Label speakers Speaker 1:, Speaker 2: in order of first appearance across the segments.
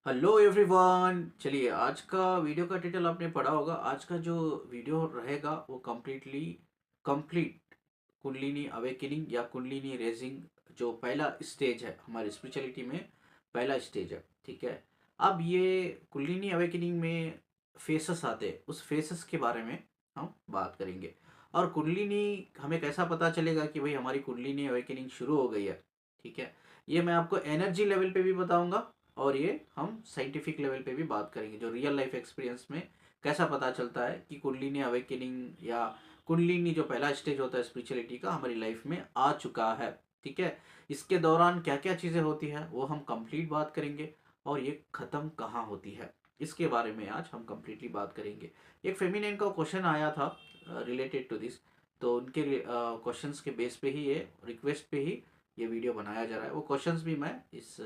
Speaker 1: Hello everyone. चलिए, आज का वीडियो का टाइटल आपने पढ़ा होगा। आज का जो वीडियो रहेगा वो कंप्लीट कुंडलिनी अवेकनिंग या कुंडलिनी रेजिंग, जो पहला स्टेज है हमारी स्पिरिचुअलिटी में, पहला स्टेज है। ठीक है। अब ये कुंडलिनी अवेकनिंग में फेसेस आते हैं, उस फेसेस के बारे में हम बात करेंगे। और कुंडलिनी हमें कैसा पता चलेगा कि भाई हमारी कुंडलिनी अवेकनिंग शुरू हो गई है। ठीक है। ये मैं आपको एनर्जी लेवल पे भी बताऊंगा, और ये हम साइंटिफिक लेवल पे भी बात करेंगे, जो रियल लाइफ एक्सपीरियंस में कैसा पता चलता है कि कुंडलिनी अवेकनिंग या कुंडलिनी जो पहला स्टेज होता है स्पिरिचुअलिटी का, हमारी लाइफ में आ चुका है। ठीक है। इसके दौरान क्या क्या चीज़ें होती है वो हम कंप्लीट बात करेंगे, और ये ख़त्म कहाँ होती है इसके बारे में आज हम कंप्लीटली बात करेंगे। एक फेमिनिन का क्वेश्चन आया था रिलेटेड टू दिस, तो उनके क्वेश्चंस के बेस पे ही, ये रिक्वेस्ट पे ही ये वीडियो बनाया जा रहा है। वो क्वेश्चंस भी मैं इस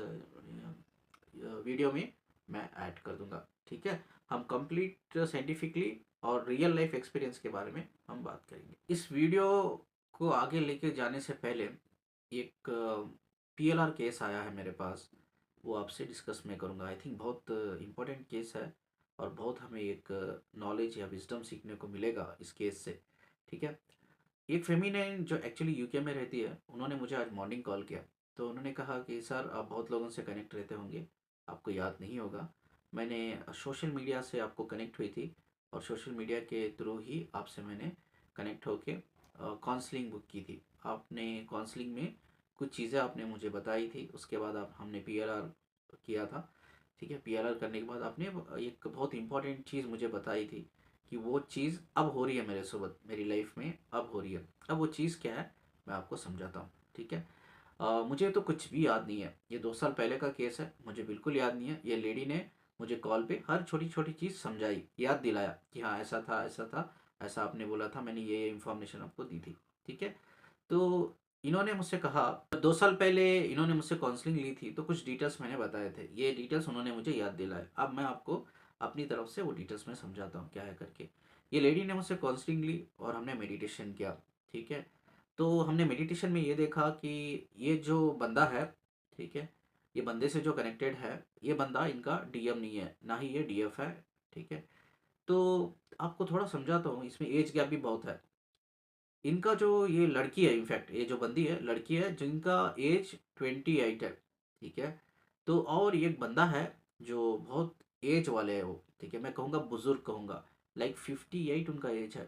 Speaker 1: वीडियो में मैं ऐड कर दूंगा। ठीक है। हम कंप्लीट साइंटिफिकली और रियल लाइफ एक्सपीरियंस के बारे में हम बात करेंगे। इस वीडियो को आगे लेके जाने से पहले एक पीएलआर केस आया है मेरे पास, वो आपसे डिस्कस मैं करूँगा। आई थिंक बहुत इम्पोर्टेंट केस है, और बहुत हमें एक नॉलेज या विजडम सीखने को मिलेगा इस केस से। ठीक है। एक फेमिनाइन जो एक्चुअली यूके में रहती है, उन्होंने मुझे आज मॉर्निंग कॉल किया। तो उन्होंने कहा कि सर, आप बहुत लोगों से कनेक्ट रहते होंगे, आपको याद नहीं होगा, मैंने सोशल मीडिया से आपको कनेक्ट हुई थी, और सोशल मीडिया के थ्रू ही आपसे मैंने कनेक्ट होके काउंसलिंग बुक की थी। आपने काउंसलिंग में कुछ चीज़ें आपने मुझे बताई थी, उसके बाद आप हमने पीएलआर किया था। ठीक है। पीएलआर करने के बाद आपने एक बहुत इंपॉर्टेंट चीज़ मुझे बताई थी, कि वो चीज़ अब हो रही है मेरे साथ, मेरी लाइफ में अब हो रही है। अब वो चीज़ क्या है मैं आपको समझाता हूँ। ठीक है। मुझे तो कुछ भी याद नहीं है, ये 2 साल पहले का केस है, मुझे बिल्कुल याद नहीं है। ये लेडी ने मुझे कॉल पे हर छोटी छोटी चीज़ समझाई, याद दिलाया कि हाँ ऐसा था, ऐसा था, ऐसा आपने बोला था, मैंने ये इन्फॉर्मेशन आपको दी थी। ठीक है। तो इन्होंने मुझसे कहा, 2 साल पहले इन्होंने मुझसे काउंसलिंग ली थी, तो कुछ डिटेल्स मैंने बताए थे, ये डिटेल्स उन्होंने मुझे याद दिलाए। अब मैं आपको अपनी तरफ से वो डिटेल्स में समझाता हूँ क्या है करके। ये लेडी ने मुझसे काउंसलिंग ली और हमने मेडिटेशन किया। ठीक है। तो हमने मेडिटेशन में ये देखा कि ये जो बंदा है, ठीक है, ये बंदे से जो कनेक्टेड है, ये बंदा इनका डीएम नहीं है, ना ही ये डीएफ है। ठीक है। तो आपको थोड़ा समझाता हूँ, इसमें एज गैप भी बहुत है। इनका जो ये लड़की है, इनफैक्ट ये जो बंदी है लड़की है, जिनका एज 28 है। ठीक है। तो और एक बंदा है जो बहुत एज वाले है वो, ठीक है, मैं कहूँगा बुजुर्ग कहूँगा, लाइक 58 उनका एज है।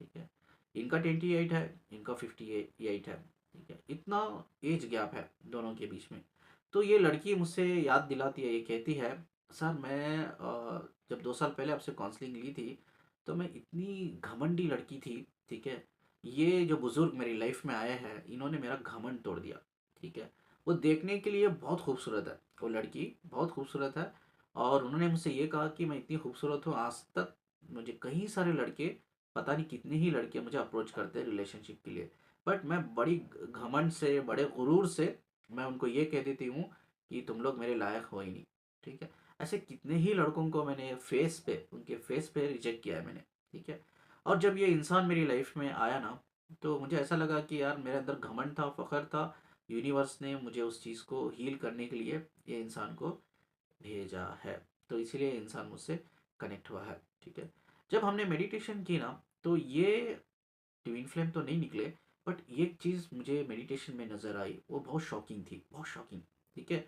Speaker 1: ठीक है। इनका 28 है, इनका 58 है। ठीक है। इतना एज गैप है दोनों के बीच में। तो ये लड़की मुझसे याद दिलाती है, ये कहती है, सर मैं जब 2 साल पहले आपसे काउंसलिंग ली थी, तो मैं इतनी घमंडी लड़की थी। ठीक है। ये जो बुजुर्ग मेरी लाइफ में आए हैं, इन्होंने मेरा घमंड तोड़ दिया। ठीक है। वो देखने के लिए बहुत खूबसूरत है, वो लड़की बहुत खूबसूरत है। और उन्होंने मुझसे ये कहा कि मैं इतनी खूबसूरत हूँ, आज तक मुझे कई सारे लड़के, पता नहीं कितने ही लड़के मुझे अप्रोच करते हैं रिलेशनशिप के लिए, बट मैं बड़ी घमंड से, बड़े गुरूर से मैं उनको ये कह देती हूँ कि तुम लोग मेरे लायक हो ही नहीं। ठीक है। ऐसे कितने ही लड़कों को मैंने फेस पे, उनके फेस पे रिजेक्ट किया है मैंने। ठीक है। और जब ये इंसान मेरी लाइफ में आया ना, तो मुझे ऐसा लगा कि यार मेरे अंदर घमंड था, फ़ख्र था, यूनिवर्स ने मुझे उस चीज़ को हील करने के लिए ये इंसान को भेजा है। तो इसीलिए इंसान मुझसे कनेक्ट हुआ है। ठीक है। जब हमने मेडिटेशन की ना, तो ये ट्विन फ्लेम तो नहीं निकले, बट एक चीज़ मुझे मेडिटेशन में नज़र आई, वो बहुत शॉकिंग थी, बहुत शॉकिंग। ठीक है।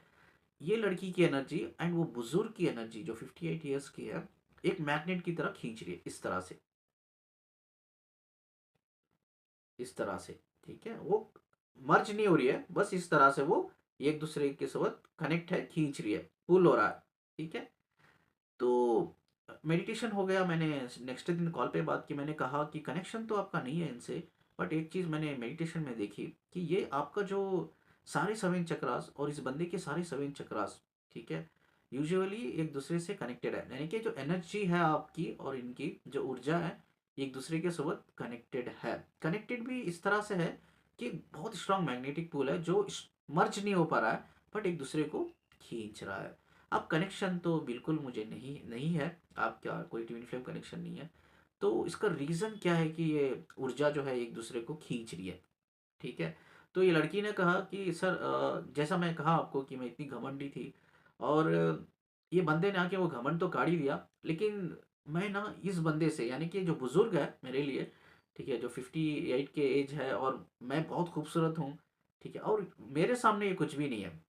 Speaker 1: ये लड़की की एनर्जी एंड वो बुजुर्ग की एनर्जी जो 58 ईयर्स की है, एक मैग्नेट की तरह खींच रही है, इस तरह से, इस तरह से। ठीक है। वो मर्ज नहीं हो रही है, बस इस तरह से वो एक दूसरे के साथ कनेक्ट है, खींच रही है, पुल हो रहा है। ठीक है। तो मेडिटेशन हो गया, मैंने नेक्स्ट दिन कॉल पे बात की, मैंने कहा कि कनेक्शन तो आपका नहीं है इनसे, बट एक चीज़ मैंने मेडिटेशन में देखी कि ये आपका जो सारे 7 चक्रास और इस बंदे के सारे 7 चक्रास, ठीक है, यूजुअली एक दूसरे से कनेक्टेड है, यानी कि जो एनर्जी है आपकी और इनकी जो ऊर्जा है, एक दूसरे के साथ कनेक्टेड है। कनेक्टेड भी इस तरह से है कि बहुत स्ट्रांग मैग्नेटिक पुल है जो मर्ज नहीं हो पा रहा है, बट एक दूसरे को खींच रहा है। अब कनेक्शन तो बिल्कुल मुझे नहीं नहीं है, आपका कोई ट्विन फ्लेम कनेक्शन नहीं है। तो इसका रीज़न क्या है कि ये ऊर्जा जो है एक दूसरे को खींच रही है। ठीक है। तो ये लड़की ने कहा कि सर, जैसा मैं कहा आपको कि मैं इतनी घमंडी थी, और ये बंदे ने आके वो घमंड तो काढ़ ही दिया, लेकिन मैं ना इस बंदे से, यानी कि जो बुज़ुर्ग है मेरे लिए, ठीक है, जो 58 के एज है और मैं बहुत खूबसूरत हूँ, ठीक है, और मेरे सामने ये कुछ भी नहीं है।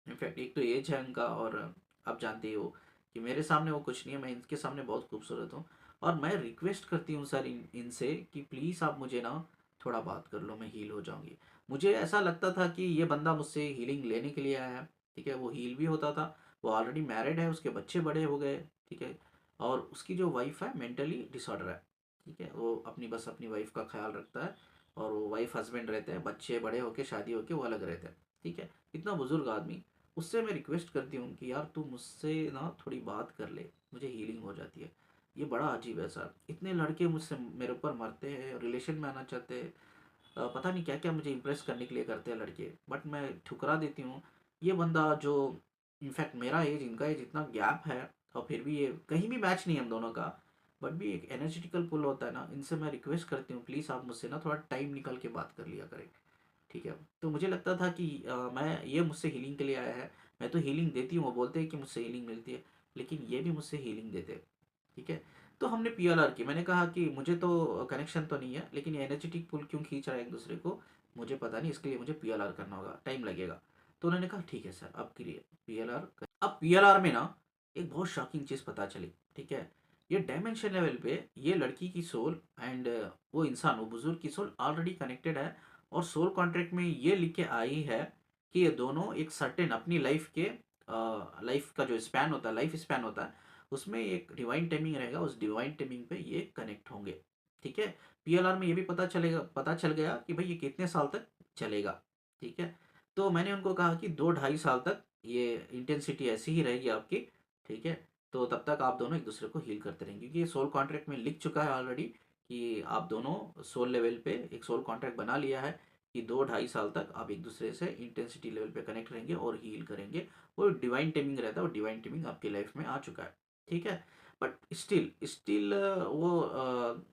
Speaker 1: इनफैक्ट एक तो एज है उनका, और आप जानते ही हो कि मेरे सामने वो कुछ नहीं है, मैं इनके सामने बहुत खूबसूरत हूँ। और मैं रिक्वेस्ट करती हूँ सर इनसे कि प्लीज़ आप मुझे ना थोड़ा बात कर लो, मैं हील हो जाऊंगी। मुझे ऐसा लगता था कि ये बंदा मुझसे हीलिंग लेने के लिए आया है, ठीक है, वो हील भी होता था। वो ऑलरेडी मैरिड है, उसके बच्चे बड़े हो गए, ठीक है, और उसकी जो वाइफ है मेंटली डिसऑर्डर है, ठीक है, वो अपनी बस अपनी वाइफ का ख्याल रखता है, और वो वाइफ हस्बैंड रहते हैं, बच्चे बड़े होके शादी होके वो अलग रहते हैं, ठीक है। इतना बुजुर्ग आदमी, उससे मैं रिक्वेस्ट करती हूँ कि यार तू मुझसे ना थोड़ी बात कर ले, मुझे हीलिंग हो जाती है। ये बड़ा अजीब है सर, इतने लड़के मुझसे मेरे ऊपर मरते हैं, रिलेशन में आना चाहते हैं, पता नहीं क्या क्या मुझे इम्प्रेस करने के लिए करते हैं लड़के, बट मैं ठुकरा देती हूँ। ये बंदा जो, इनफैक्ट मेरा एज इनका एज इतना गैप है, और फिर भी ये कहीं भी मैच नहीं है हम दोनों का, बट भी एक एनर्जेटिकल पुल होता है ना, इनसे मैं रिक्वेस्ट करती हूँ प्लीज़ आप मुझसे ना थोड़ा टाइम निकल के बात कर लिया करें, ठीक है। तो मुझे लगता था कि मैं, ये मुझसे हीलिंग के लिए आया है, मैं तो हीलिंग देती हूँ, वो बोलते हैं कि मुझसे हीलिंग मिलती है, लेकिन ये भी मुझसे हीलिंग देते हैं, ठीक है। तो हमने पीएलआर की, मैंने कहा कि मुझे तो कनेक्शन तो नहीं है, लेकिन ये एनर्जेटिक पुल क्यों खींच रहा है एक दूसरे को, मुझे पता नहीं, इसके लिए मुझे पीएलआर करना होगा, टाइम लगेगा। तो उन्होंने कहा ठीक है सर, अब करिए पीएलआर। अब पीएलआर में ना एक बहुत शॉकिंग चीज़ पता चली, ठीक है। ये डायमेंशन लेवल पे ये लड़की की सोल एंड वो इंसान, वो बुजुर्ग की सोल ऑलरेडी कनेक्टेड है, और सोल कॉन्ट्रैक्ट में ये लिख के आई है कि ये दोनों एक सर्टेन अपनी लाइफ के, लाइफ का जो स्पैन होता है, लाइफ स्पैन होता है, उसमें एक डिवाइन टाइमिंग रहेगा, उस डिवाइन टाइमिंग पे ये कनेक्ट होंगे, ठीक है। पीएलआर में ये भी पता चल गया कि भाई ये कितने साल तक चलेगा, ठीक है। तो मैंने उनको कहा कि 2 ढाई साल तक ये इंटेंसिटी ऐसी ही रहेगी आपकी, ठीक है। तो तब तक आप दोनों एक दूसरे को हील करते रहेंगे, क्योंकि ये सोल कॉन्ट्रैक्ट में लिख चुका है ऑलरेडी कि आप दोनों सोल लेवल पे एक सोल कॉन्ट्रैक्ट बना लिया है कि 2 ढाई साल तक आप एक दूसरे से इंटेंसिटी लेवल पे कनेक्ट रहेंगे और हील करेंगे। वो डिवाइन टाइमिंग रहता है, वो डिवाइन टाइमिंग आपकी लाइफ में आ चुका है, ठीक है। बट स्टिल स्टिल वो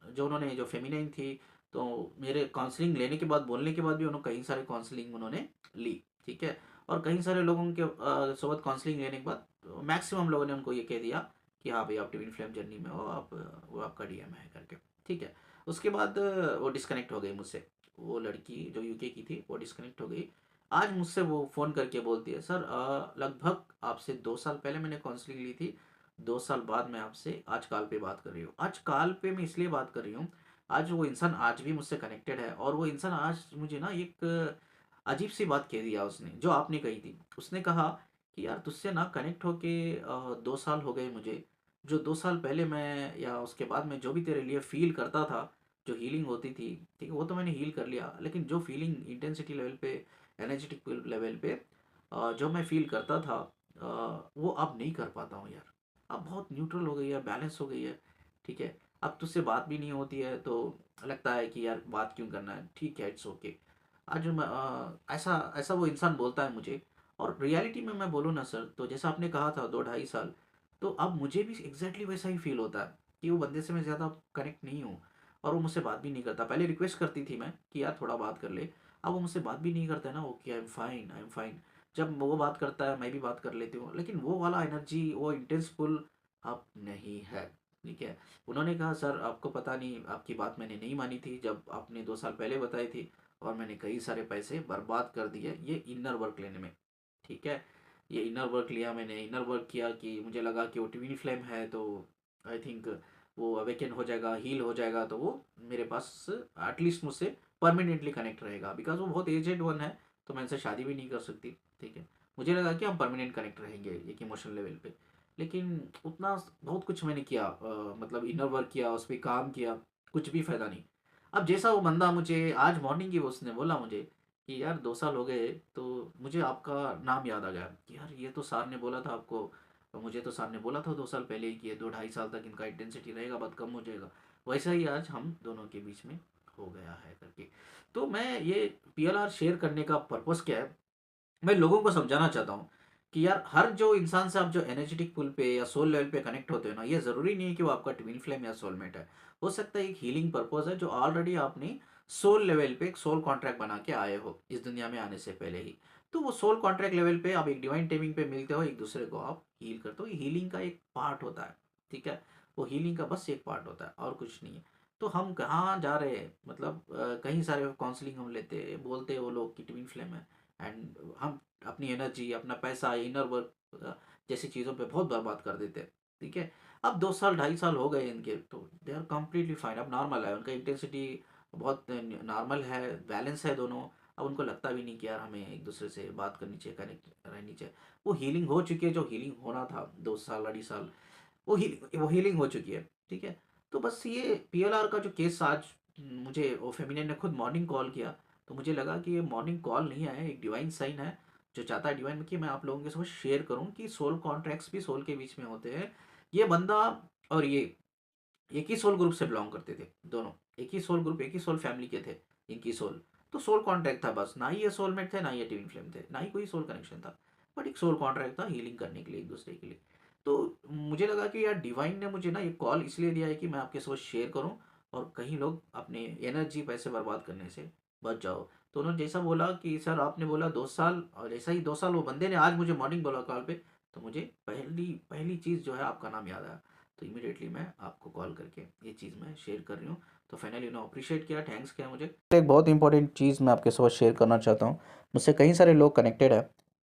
Speaker 1: जो उन्होंने, जो फेमिनाइन थी, तो मेरे काउंसलिंग लेने के बाद, बोलने के बाद भी उन्होंने कई सारे काउंसलिंग उन्होंने ली, ठीक है। और कई सारे लोगों के सोबत काउंसलिंग लेने के बाद मैक्सिमम लोगों ने उनको ये कह दिया कि हाँ भाई आप ट्विन फ्लेम जर्नी में हो, आप वो आपका डीएम है करके, ठीक है। उसके बाद वो डिस्कनेक्ट हो गई मुझसे, वो लड़की जो यूके की थी वो डिस्कनेक्ट हो गई। आज मुझसे वो फ़ोन करके बोलती है सर, लगभग आपसे 2 साल पहले मैंने काउंसलिंग ली थी, 2 साल बाद मैं आपसे आज कॉल पे बात कर रही हूँ। आज कॉल पे मैं इसलिए बात कर रही हूँ, आज वो इंसान आज भी मुझसे कनेक्टेड है, और वो इंसान आज मुझे ना एक अजीब सी बात कह दिया उसने, जो आपने कही थी। उसने कहा कि यार तुझसे ना कनेक्ट होके 2 साल हो गए मुझे, जो 2 साल पहले मैं या उसके बाद में जो भी तेरे लिए फील करता था, जो हीलिंग होती थी, ठीक है, वो तो मैंने हील कर लिया, लेकिन जो फीलिंग इंटेंसिटी लेवल पे, एनर्जेटिक लेवल पे जो मैं फील करता था, वो अब नहीं कर पाता हूँ यार। अब बहुत न्यूट्रल हो गई है, बैलेंस हो गई है, ठीक है। अब तुझसे बात भी नहीं होती है तो लगता है कि यार बात क्यों करना है, ठीक है, इट्स ओके। आज मैं ऐसा ऐसा वो इंसान बोलता है मुझे, और रियलिटी में मैं बोलूँ ना सर, तो जैसा आपने कहा था 2 ढाई साल, तो अब मुझे भी एग्जैक्टली वैसा ही फील होता है कि वो बंदे से मैं ज़्यादा कनेक्ट नहीं हूँ, और वो मुझसे बात भी नहीं करता। पहले रिक्वेस्ट करती थी मैं कि यार थोड़ा बात कर ले, अब वो मुझसे बात भी नहीं करता है ना, okay I am fine, I am fine. जब वो बात करता है मैं भी बात कर लेती हूँ, लेकिन वो वाला एनर्जी, वो इंटेंस पुल अब नहीं है, ठीक है। उन्होंने कहा सर आपको पता नहीं, आपकी बात मैंने नहीं मानी थी जब आपने 2 साल पहले बताई थी, और मैंने कई सारे पैसे बर्बाद कर दिए ये इनर वर्क लेने में, ठीक है। ये इनर वर्क लिया मैंने, इनर वर्क किया कि मुझे लगा कि वो ट्विन फ्लेम है, तो आई थिंक वो अवेकन हो जाएगा, हील हो जाएगा, तो वो मेरे पास एटलीस्ट मुझसे परमानेंटली कनेक्ट रहेगा, बिकॉज वो बहुत एजेड वन है, तो मैं उनसे शादी भी नहीं कर सकती, ठीक है। मुझे लगा कि हम परमानेंट कनेक्ट रहेंगे एक इमोशनल लेवल पे, लेकिन उतना बहुत कुछ मैंने किया, मतलब इनर वर्क किया, उस पर काम किया, कुछ भी फ़ायदा नहीं। अब जैसा वो बंदा मुझे आज मॉर्निंग ही उसने बोला मुझे कि यार 2 साल हो गए, तो मुझे आपका नाम याद आ गया कि यार ये तो सर ने बोला था आपको, मुझे तो सर ने बोला था 2 साल पहले ही कि ये 2 ढाई साल तक इनका इंटेंसिटी रहेगा, बहुत कम हो जाएगा। वैसा ही आज हम दोनों के बीच में हो गया है करके। तो मैं ये पीएलआर शेयर करने का पर्पज़ क्या है, मैं लोगों को समझाना चाहता हूँ कि यार हर जो इंसान से आप जो एनर्जेटिक पुल पे या सोल लेवल पे कनेक्ट होते हो ना, ये ज़रूरी नहीं है कि वो आपका ट्विन फ्लेम या सोलमेट है। हो सकता है एक हीलिंग पर्पज है, जो ऑलरेडी आपने सोल लेवल पे एक सोल कॉन्ट्रैक्ट बना के आए हो इस दुनिया में आने से पहले ही। तो वो सोल कॉन्ट्रैक्ट लेवल पे आप एक डिवाइन टेमिंग पे मिलते हो, एक दूसरे को आप हील करते हो। हीलिंग का एक पार्ट होता है, ठीक है, वो हीलिंग का बस एक पार्ट होता है और कुछ नहीं है। तो हम कहाँ जा रहे हैं, मतलब कहीं सारे काउंसलिंग हम लेते हैं, बोलते हैं वो लोग कि ट्विन फ्लेम है, एंड हम अपनी एनर्जी, अपना पैसा, इनर वर्क जैसी चीज़ों पे बहुत बर्बाद कर देते हैं, ठीक है। अब 2 साल 2.5 साल हो गए इनके, तो दे आर कम्प्लीटली फाइन, अब नॉर्मल है उनका इंटेंसिटी, बहुत नॉर्मल है, बैलेंस है दोनों। अब उनको लगता भी नहीं कि यार हमें एक दूसरे से बात करनी चाहिए, कनेक्ट रहनी चाहिए। वो हीलिंग हो चुकी है, जो हीलिंग होना था 2 साल 2.5 साल, वो हीलिंग हो चुकी है, ठीक है। तो बस ये पीएलआर का जो केस आज मुझे वो फेमिनिन ने खुद मॉर्निंग कॉल किया, तो मुझे लगा कि ये मॉर्निंग कॉल नहीं है, एक डिवाइन साइन है जो चाहता है डिवाइन कि मैं आप लोगों के साथ शेयर करूं कि सोल कॉन्ट्रैक्ट्स भी सोल के बीच में होते हैं। ये बंदा और ये एक ही सोल ग्रुप से बिलोंग करते थे दोनों, एक ही सोल ग्रुप, एक ही सोल फैमिली के थे इनकी सोल। तो सोल कॉन्ट्रैक्ट था बस, ना ही ये सोलमेट थे, ना ही ये ट्विन फ्लेम थे, ना ही कोई सोल कनेक्शन था, बट एक सोल कॉन्ट्रैक्ट था हीलिंग करने के लिए एक दूसरे के लिए। तो मुझे लगा कि यार डिवाइन ने मुझे ना ये कॉल इसलिए दिया है कि मैं आपके साथ शेयर करूं, और कहीं लोग अपने एनर्जी पैसे बर्बाद करने से बच जाओ। तो उन्होंने जैसा बोला कि सर आपने बोला 2 साल, और ऐसा ही 2 साल वो बंदे ने आज मुझे मॉर्निंग बोला कॉल पे, तो मुझे पहली पहली चीज़ जो है आपका नाम याद आया। तो इमीडिएटली मैं आपको कॉल करके ये चीज़ मैं शेयर कर रही हूँ। तो फाइनली उन्होंने अप्रिशिएट किया, थैंक्स किया मुझे। एक बहुत इंपॉर्टेंट चीज़ मैं आपके साथ शेयर करना चाहता हूँ। मुझसे कई सारे लोग कनेक्टेड है,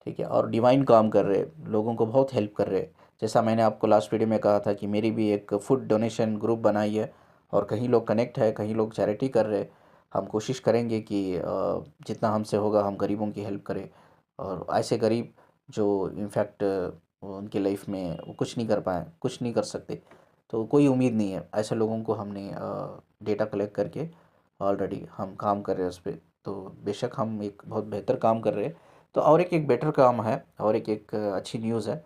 Speaker 1: ठीक है, और डिवाइन काम कर रहे हैं, लोगों को बहुत हेल्प कर रहे हैं। जैसा मैंने आपको लास्ट वीडियो में कहा था कि मेरी भी एक फूड डोनेशन ग्रुप बनाई है, और कहीं लोग कनेक्ट है, कहीं लोग चैरिटी कर रहे हैं। हम कोशिश करेंगे कि जितना हमसे होगा हम गरीबों की हेल्प करें, और ऐसे गरीब जो इनफैक्ट उनकी लाइफ में वो कुछ नहीं कर पाए, कुछ नहीं कर सकते, तो कोई उम्मीद नहीं है, ऐसे लोगों को हमने डेटा कलेक्ट करके ऑलरेडी हम काम कर रहे हैं उस पर। तो बेशक हम एक बहुत बेहतर काम कर रहे हैं। तो और एक बेटर काम है, और एक अच्छी न्यूज़ है।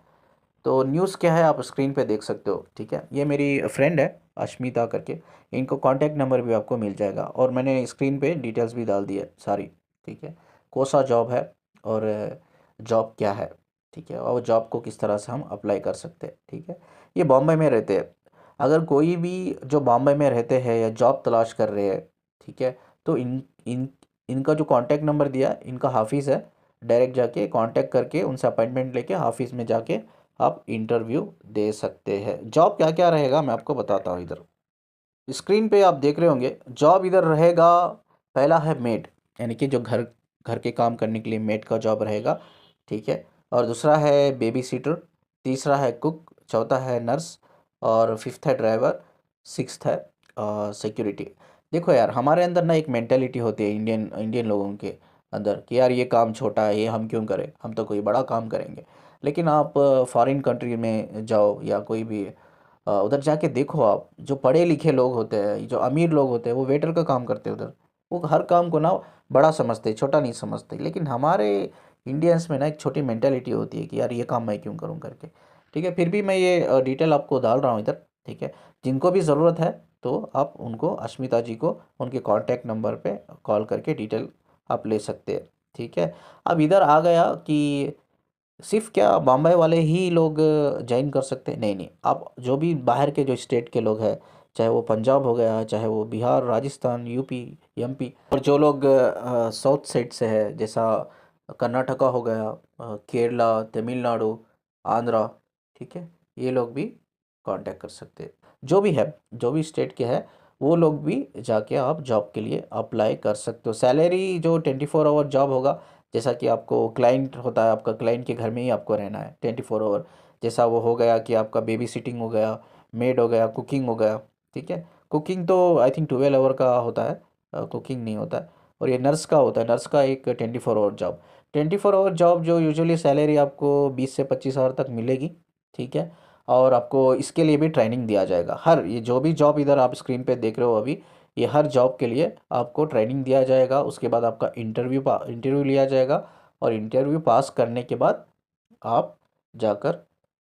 Speaker 1: तो न्यूज़ क्या है आप स्क्रीन पे देख सकते हो, ठीक है। ये मेरी फ्रेंड है अश्मिता करके, इनको कांटेक्ट नंबर भी आपको मिल जाएगा, और मैंने स्क्रीन पे डिटेल्स भी डाल दी है सारी, ठीक है। कौन सा जॉब है, और जॉब क्या है, ठीक है, और जॉब को किस तरह से हम अप्लाई कर सकते हैं, ठीक है। ये बॉम्बे में रहते हैं। अगर कोई भी जो बॉम्बे में रहते हैं या जॉब तलाश कर रहे हैं, ठीक है, तो इन इन इनका जो कांटेक्ट नंबर दिया, इनका ऑफिस है, डायरेक्ट जाके कांटेक्ट करके उनसे अपॉइंटमेंट लेके ऑफिस में जाके आप इंटरव्यू दे सकते हैं। जॉब क्या क्या रहेगा मैं आपको बताता हूँ। इधर स्क्रीन पे आप देख रहे होंगे, जॉब इधर रहेगा। पहला है मेड, यानी कि जो घर घर के काम करने के लिए मेड का जॉब रहेगा, ठीक है। और दूसरा है बेबी सीटर, तीसरा है कुक, चौथा है नर्स, और फिफ्थ है ड्राइवर, सिक्स्थ है सिक्योरिटी। देखो यार, हमारे अंदर ना एक मेंटेलिटी होती है इंडियन इंडियन लोगों के अंदर कि यार ये काम छोटा है, ये हम क्यों करें, हम तो कोई बड़ा काम करेंगे। लेकिन आप फॉरेन कंट्री में जाओ या कोई भी उधर जाके देखो, आप जो पढ़े लिखे लोग होते हैं, जो अमीर लोग होते हैं, वो वेटर का काम करते हैं उधर। वो हर काम को ना बड़ा समझते, छोटा नहीं समझते। लेकिन हमारे इंडियंस में ना एक छोटी मेंटेलिटी होती है कि यार ये काम मैं क्यों करूं करके, ठीक है। फिर भी मैं ये डिटेल आपको डाल रहा हूँ इधर, ठीक है। जिनको भी ज़रूरत है तो आप उनको, अश्मिता जी को, उनके कॉन्टैक्ट नंबर पे कॉल करके डिटेल आप ले सकते हैं, ठीक है। अब इधर आ गया कि सिर्फ क्या बॉम्बे वाले ही लोग ज्वाइन कर सकते हैं, नहीं नहीं, आप जो भी बाहर के जो स्टेट के लोग हैं, चाहे वो पंजाब हो गया, चाहे वो बिहार, राजस्थान, यूपी, एमपी, और जो लोग साउथ साइड से है, जैसा कर्नाटका हो गया, केरला, तमिलनाडु, आंध्रा, ठीक है, ये लोग भी कांटेक्ट कर सकते हैं। जो भी है, जो भी स्टेट के हैं, वो लोग भी जाके आप जॉब के लिए अप्लाई कर सकते हो। सैलरी जो 24 आवर जॉब होगा, जैसा कि आपको क्लाइंट होता है, आपका क्लाइंट के घर में ही आपको रहना है 24 आवर। जैसा वो हो गया कि आपका बेबी सिटिंग हो गया, मेड हो गया, कुकिंग हो गया, ठीक है। कुकिंग तो आई थिंक 12 आवर का होता है, कुकिंग नहीं होता है। और ये नर्स का होता है, नर्स का एक 24 आवर जॉब। 24 आवर जॉब जो यूजुअली सैलरी आपको 20 से 25 हज़ार तक मिलेगी, ठीक है। और आपको इसके लिए भी ट्रेनिंग दिया जाएगा। हर ये जो भी जॉब इधर आप स्क्रीन पे देख रहे हो अभी, ये हर जॉब के लिए आपको ट्रेनिंग दिया जाएगा। उसके बाद आपका इंटरव्यू लिया जाएगा, और इंटरव्यू पास करने के बाद आप जाकर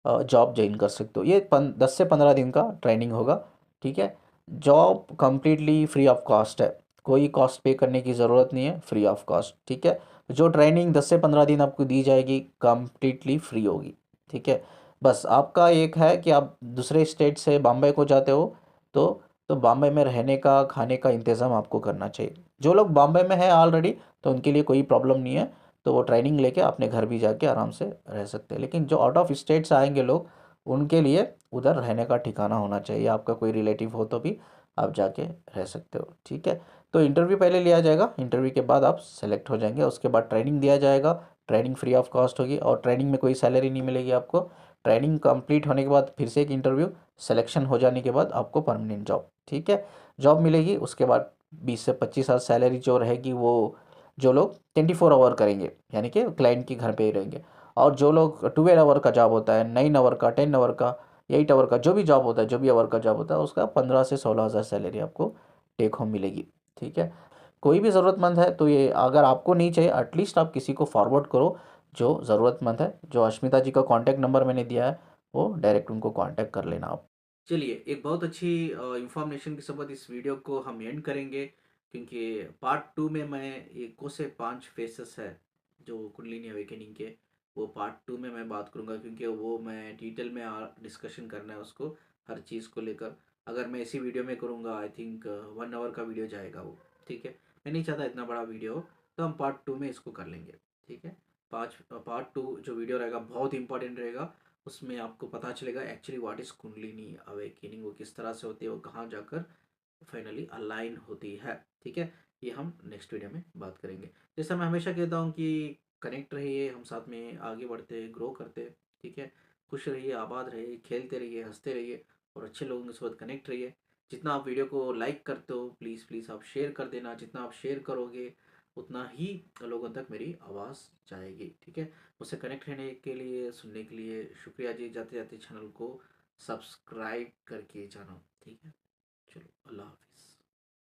Speaker 1: जॉब ज्वाइन कर सकते हो। ये 10 से 15 दिन का ट्रेनिंग होगा, ठीक है। Job completely free of cost है, कोई कॉस्ट पे करने की ज़रूरत नहीं है, फ्री ऑफ कॉस्ट, ठीक है। जो ट्रेनिंग 10 से 15 दिन आपको दी जाएगी कंप्लीटली फ्री होगी, ठीक है। बस आपका एक है कि आप दूसरे स्टेट से बॉम्बे को जाते हो, तो बॉम्बे में रहने का, खाने का इंतज़ाम आपको करना चाहिए। जो लोग बॉम्बे में है ऑलरेडी, तो उनके लिए कोई प्रॉब्लम नहीं है। तो वो ट्रेनिंग लेके अपने घर भी जाके आराम से रह सकते हैं। लेकिन जो आउट ऑफ स्टेट से आएंगे लोग, उनके लिए उधर रहने का ठिकाना होना चाहिए, आपका कोई रिलेटिव हो तो भी आप जाके रह सकते हो, ठीक है। तो इंटरव्यू पहले लिया जाएगा, इंटरव्यू के बाद आप सेलेक्ट हो जाएंगे, उसके बाद ट्रेनिंग दिया जाएगा, ट्रेनिंग फ्री ऑफ कॉस्ट होगी और ट्रेनिंग में कोई सैलरी नहीं मिलेगी आपको। ट्रेनिंग कंप्लीट होने के बाद फिर से एक इंटरव्यू, सिलेक्शन हो जाने के बाद आपको परमानेंट जॉब, ठीक है, जॉब मिलेगी। उसके बाद 20 से 25 हज़ार सैलरी जो रहेगी, वो जो लोग 24 आवर करेंगे यानी कि क्लाइंट के घर पे ही रहेंगे, और जो लोग 12 आवर का जॉब होता है, 9 आवर का, 10 आवर का, 8 आवर का, जो भी जॉब होता है, जो भी आवर का जॉब होता है, उसका 15 से 16 हज़ार सैलरी आपको टेक होम मिलेगी, ठीक है। कोई भी ज़रूरतमंद है तो ये अगर आपको नहीं चाहिए, एटलीस्ट आप किसी को फॉरवर्ड करो जो ज़रूरतमंद है। जो अश्मिता जी का कॉन्टैक्ट नंबर मैंने दिया है, वो डायरेक्ट उनको कॉन्टैक्ट कर लेना आप। चलिए, एक बहुत अच्छी इंफॉर्मेशन के साथ इस वीडियो को हम एंड करेंगे, क्योंकि पार्ट 2 में मैं ये कौन से 5 फेसेस है जो कुंडलिनी अवेकनिंग के, वो पार्ट 2 में मैं बात करूँगा, क्योंकि वो मैं डिटेल में डिस्कशन करना है उसको, हर चीज़ को लेकर। अगर मैं इसी वीडियो में करूँगा, आई थिंक 1 आवर का वीडियो जाएगा वो, ठीक है। मैं नहीं चाहता इतना बड़ा वीडियो हो, तो हम पार्ट 2 में इसको कर लेंगे, ठीक है। पार्ट 2 जो वीडियो रहेगा बहुत इंपॉर्टेंट रहेगा, उसमें आपको पता चलेगा actually what is kundalini awakening, वो किस तरह से होती है, वो कहाँ जाकर फाइनली अलाइन होती है, ठीक है। ये हम नेक्स्ट वीडियो में बात करेंगे। जैसा मैं हमेशा कहता हूँ कि कनेक्ट रहिए, हम साथ में आगे बढ़ते ग्रो करते, ठीक है। खुश रहिए, आबाद रहिए, खेलते रहिए, हंसते रहिए और अच्छे लोगों के साथ कनेक्ट रहिए। जितना आप वीडियो को लाइक करते हो, प्लीज़ प्लीज़ आप शेयर कर देना। जितना आप शेयर करोगे, उतना ही लोगों तक मेरी आवाज़ जाएगी, ठीक है। मुझसे कनेक्ट रहने के लिए, सुनने के लिए शुक्रिया जी। जाते जाते चैनल को सब्सक्राइब करके जाना, ठीक है। चलो, अल्लाह हाफ़िज़।